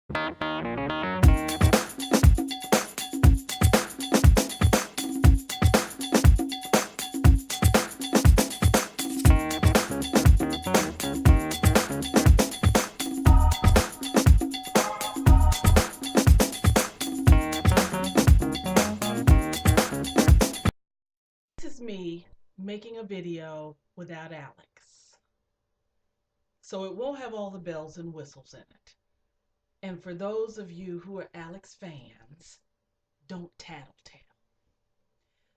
This is me making a video without Alex. So it won't have all the bells and whistles in it. And for those of you who are Alex fans, don't tattletale.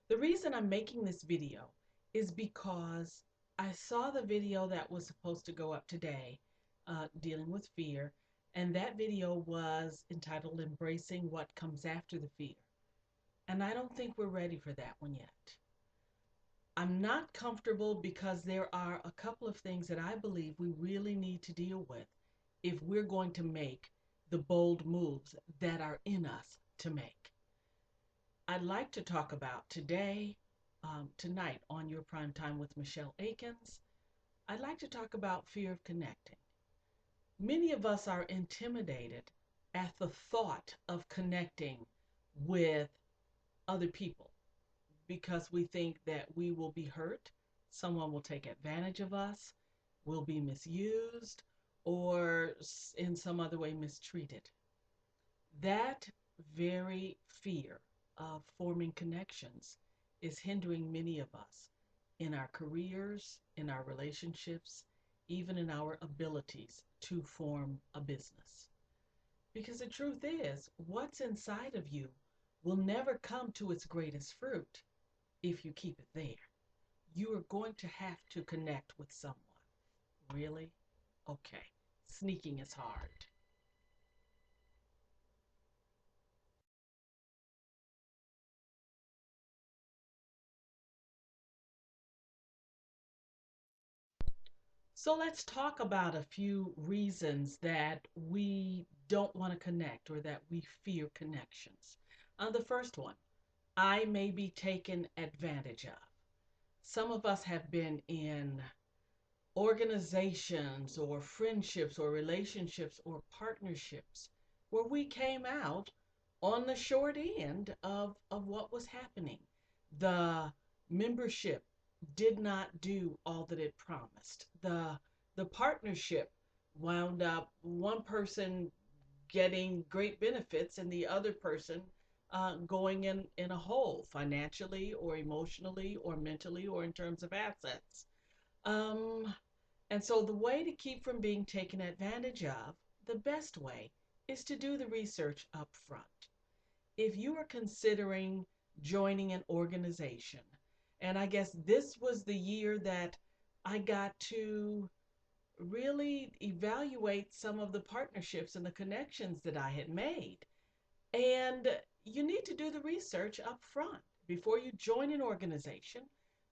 The reason I'm making this video is because I saw the video that was supposed to go up today, dealing with fear, and that video was entitled Embracing What Comes After the Fear. And I don't think we're ready for that one yet. I'm not comfortable because there are a couple of things that I believe we really need to deal with if we're going to make the bold moves that are in us to make. I'd like to talk about today, tonight on Your Prime Time with Michelle Akins. I'd like to talk about fear of connecting. Many of us are intimidated at the thought of connecting with other people because we think that we will be hurt, someone will take advantage of us, will be misused, or in some other way mistreated. That very fear of forming connections is hindering many of us in our careers, in our relationships, even in our abilities to form a business. Because the truth is, what's inside of you will never come to its greatest fruit if you keep it there. You are going to have to connect with someone. Really? Okay. Sneaking is hard. So let's talk about a few reasons that we don't want to connect or that we fear connections. The first one, I may be taken advantage of. Some of us have been in organizations or friendships or relationships or partnerships where we came out on the short end of what was happening. The membership did not do all that it promised. The partnership wound up one person getting great benefits and the other person going in a hole financially or emotionally or mentally or in terms of assets. Um, and so the way to keep from being taken advantage of, the best way, is to do the research up front. If you are considering joining an organization, and I guess this was the year that I got to really evaluate some of the partnerships and the connections that I had made. And you need to do the research up front before you join an organization.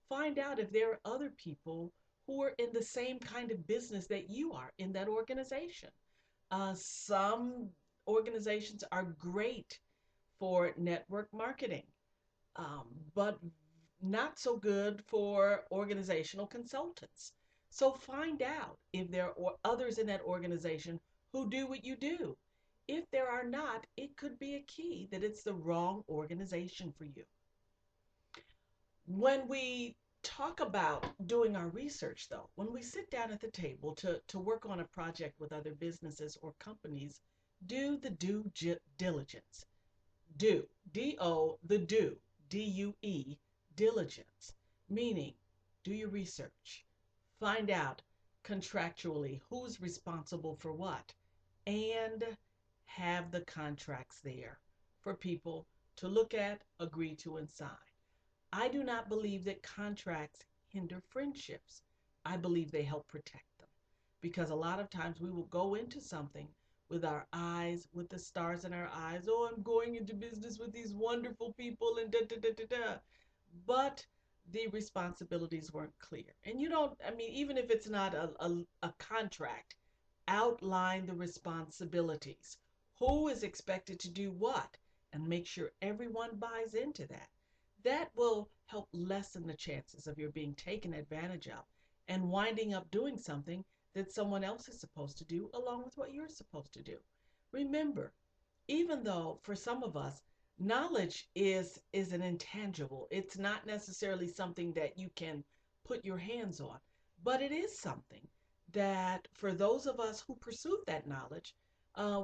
Find out if there are other people who are in the same kind of business that you are in that organization. Some organizations are great for network marketing, but not so good for organizational consultants. So find out if there are others in that organization who do what you do. If there are not, it could be a key that it's the wrong organization for you. When we talk about doing our research, though, when we sit down at the table to work on a project with other businesses or companies, do the due diligence. Do, D-O, the do, D-U-E, diligence, meaning do your research. Find out contractually who's responsible for what and have the contracts there for people to look at, agree to, and sign. I do not believe that contracts hinder friendships. I believe they help protect them because a lot of times we will go into something with our eyes, with the stars in our eyes. Oh, I'm going into business with these wonderful people and da da da da da. But the responsibilities weren't clear. And you don't, I mean, even if it's not a contract, outline the responsibilities. Who is expected to do what? And make sure everyone buys into that. That will help lessen the chances of your being taken advantage of and winding up doing something that someone else is supposed to do along with what you're supposed to do. Remember, even though for some of us knowledge is an intangible, it's not necessarily something that you can put your hands on, but it is something that for those of us who pursued that knowledge,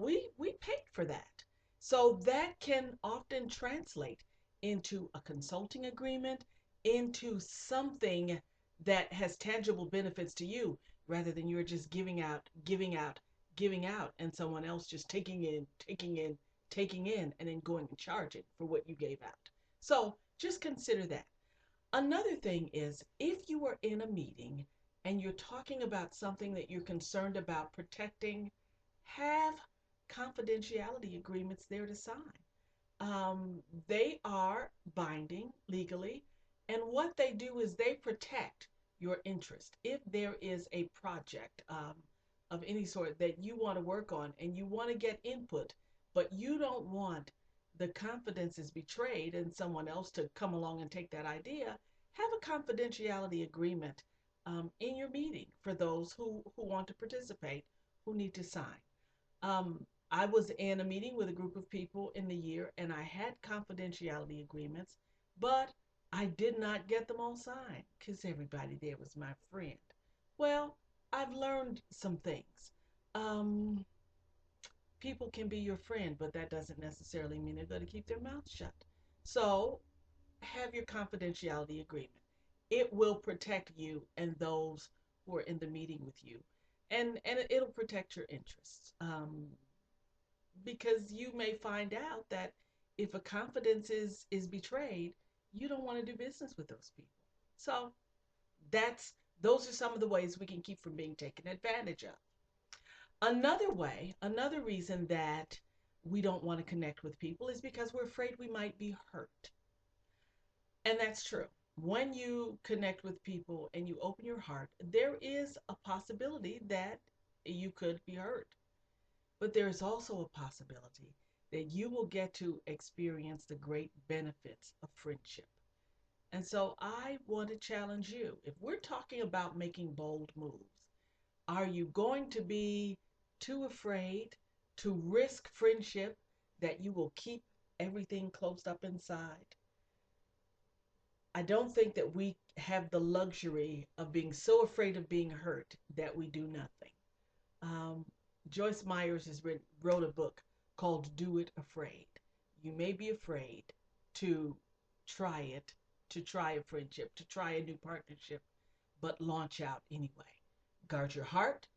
we paid for that. So that can often translate into a consulting agreement, into something that has tangible benefits to you, rather than you're just giving out, and someone else just taking in, and then going and charging for what you gave out. So just consider that. Another thing is, if you are in a meeting and you're talking about something that you're concerned about protecting, have confidentiality agreements there to sign. They are binding legally, and what they do is they protect your interest. If there is a project of any sort that you want to work on and you want to get input, but you don't want the confidence is betrayed and someone else to come along and take that idea, have a confidentiality agreement in your meeting for those who want to participate, who need to sign. I was in a meeting with a group of people in the year, and I had confidentiality agreements, but I did not get them all signed because everybody there was my friend. Well, I've learned some things. Um, People can be your friend, but that doesn't necessarily mean they're going to keep their mouth shut. So have your confidentiality agreement. It will protect you and those who are in the meeting with you, and it'll protect your interests. Because you may find out that if a confidence is betrayed, you don't want to do business with those people. So that's those are some of the ways we can keep from being taken advantage of. Another way, another reason that we don't want to connect with people is because we're afraid we might be hurt. And that's true. When you connect with people and you open your heart, there is a possibility that you could be hurt. But there is also a possibility that you will get to experience the great benefits of friendship. And so I want to challenge you. If we're talking about making bold moves, are you going to be too afraid to risk friendship that you will keep everything closed up inside? I don't think that we have the luxury of being so afraid of being hurt that we do nothing. Um, Joyce Myers wrote a book called Do It Afraid. You may be afraid to try it, to try a friendship, to try a new partnership, but launch out anyway. Guard your heart,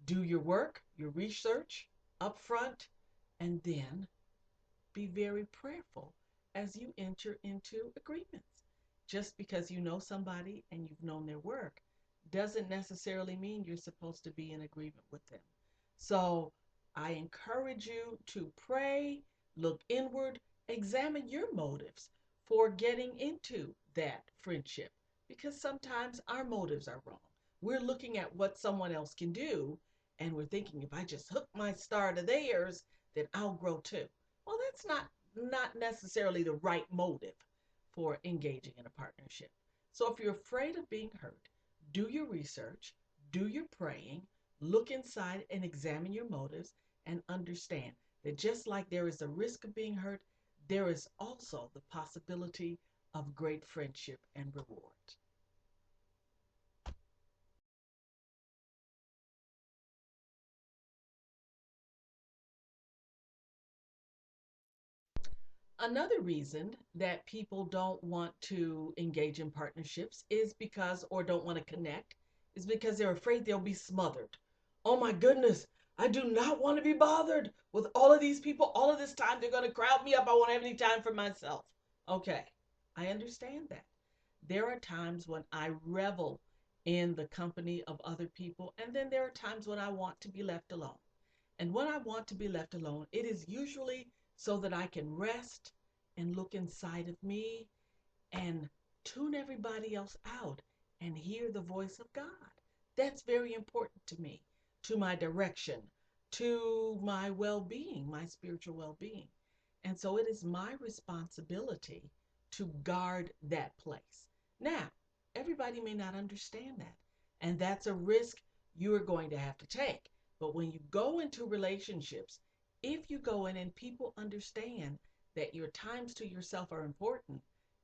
do your work, your research up front, and then be very prayerful as you enter into agreements. Just because you know somebody and you've known their work doesn't necessarily mean you're supposed to be in agreement with them. So I encourage you to pray, look inward, examine your motives for getting into that friendship, because sometimes our motives are wrong. We're looking at what someone else can do, and we're thinking, if I just hook my star to theirs, then I'll grow too. Well, that's not necessarily the right motive for engaging in a partnership. So if you're afraid of being hurt, do your research, do your praying, look inside and examine your motives, and understand that just like there is a risk of being hurt, there is also the possibility of great friendship and reward. Another reason that people don't want to engage in partnerships is because, or don't want to connect, is because they're afraid they'll be smothered. Oh my goodness, I do not want to be bothered with all of these people all of this time. They're going to crowd me up. I won't have any time for myself. Okay, I understand that. There are times when I revel in the company of other people, and then there are times when I want to be left alone. And when I want to be left alone, it is usually so that I can rest and look inside of me and tune everybody else out and hear the voice of God. That's very important to me, to my direction, to my well being, my spiritual well being. And so it is my responsibility to guard that place. Now, everybody may not understand that, and that's a risk you are going to have to take. But when you go into relationships, If you go in and people understand that your times to yourself are important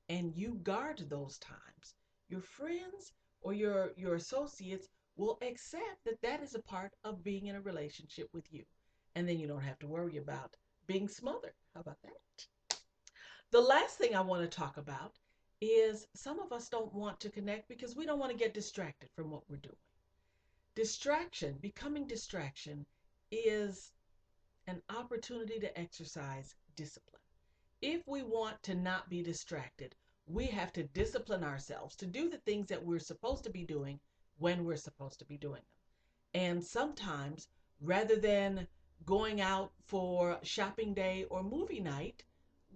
and you guard those times, your friends or your associates will accept that that is a part of being in a relationship with you. And then you don't have to worry about being smothered. How about that? The last thing I want to talk about is some of us don't want to connect because we don't want to get distracted from what we're doing. Becoming distraction, is an opportunity to exercise discipline. If we want to not be distracted, we have to discipline ourselves to do the things that we're supposed to be doing when we're supposed to be doing them. And sometimes, rather than going out for shopping day or movie night,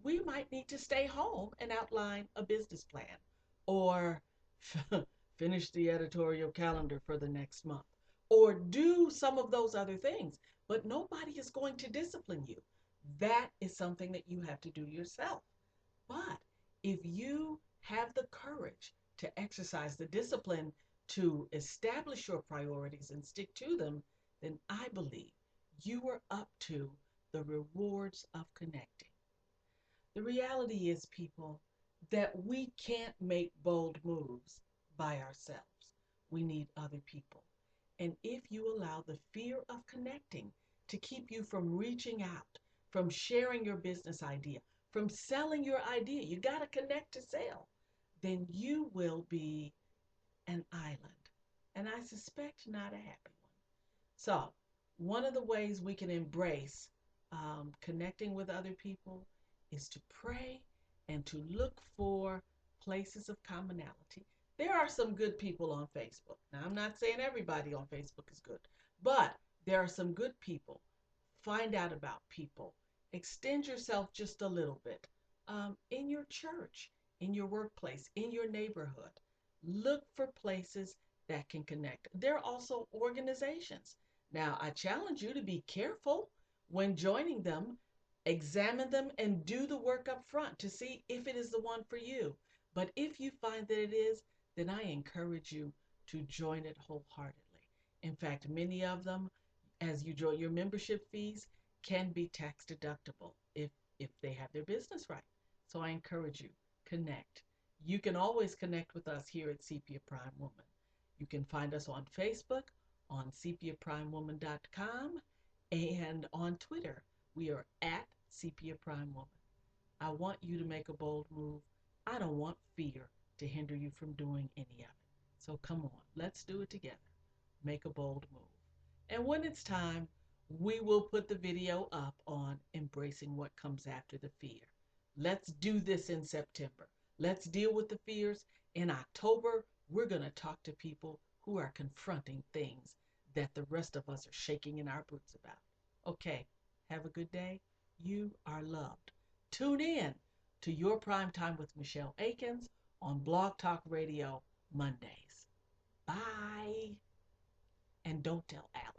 we might need to stay home and outline a business plan or finish the editorial calendar for the next month or do some of those other things. But nobody is going to discipline you. That is something that you have to do yourself. But if you have the courage to exercise the discipline to establish your priorities and stick to them, then I believe you are up to the rewards of connecting. The reality is, people, that we can't make bold moves by ourselves. We need other people. And if you allow the fear of connecting to keep you from reaching out, from sharing your business idea, from selling your idea, you got to connect to sell, then you will be an island. And I suspect not a happy one. So, one of the ways we can embrace connecting with other people is to pray and to look for places of commonality. There are some good people on Facebook. Now, I'm not saying everybody on Facebook is good, but there are some good people. Find out about people. Extend yourself just a little bit in your church, in your workplace, in your neighborhood. Look for places that can connect. There are also organizations. Now, I challenge you to be careful when joining them. Examine them and do the work up front to see if it is the one for you. But if you find that it is, then I encourage you to join it wholeheartedly. In fact, many of them, as you join, your membership fees can be tax deductible if they have their business right. So I encourage you, connect. You can always connect with us here at Sepia Prime Woman. You can find us on Facebook, on sepiaprimewoman.com, and on Twitter. We are at Sepia Prime Woman. I want you to make a bold move. I don't want fear to hinder you from doing any of it. So come on, let's do it together. Make a bold move. And when it's time, we will put the video up on embracing what comes after the fear. Let's do this in September. Let's deal with the fears. In October, we're going to talk to people who are confronting things that the rest of us are shaking in our boots about. Okay, have a good day. You are loved. Tune in to Your Prime Time with Michelle Akins on Blog Talk Radio Mondays. Bye. And don't tell Alex.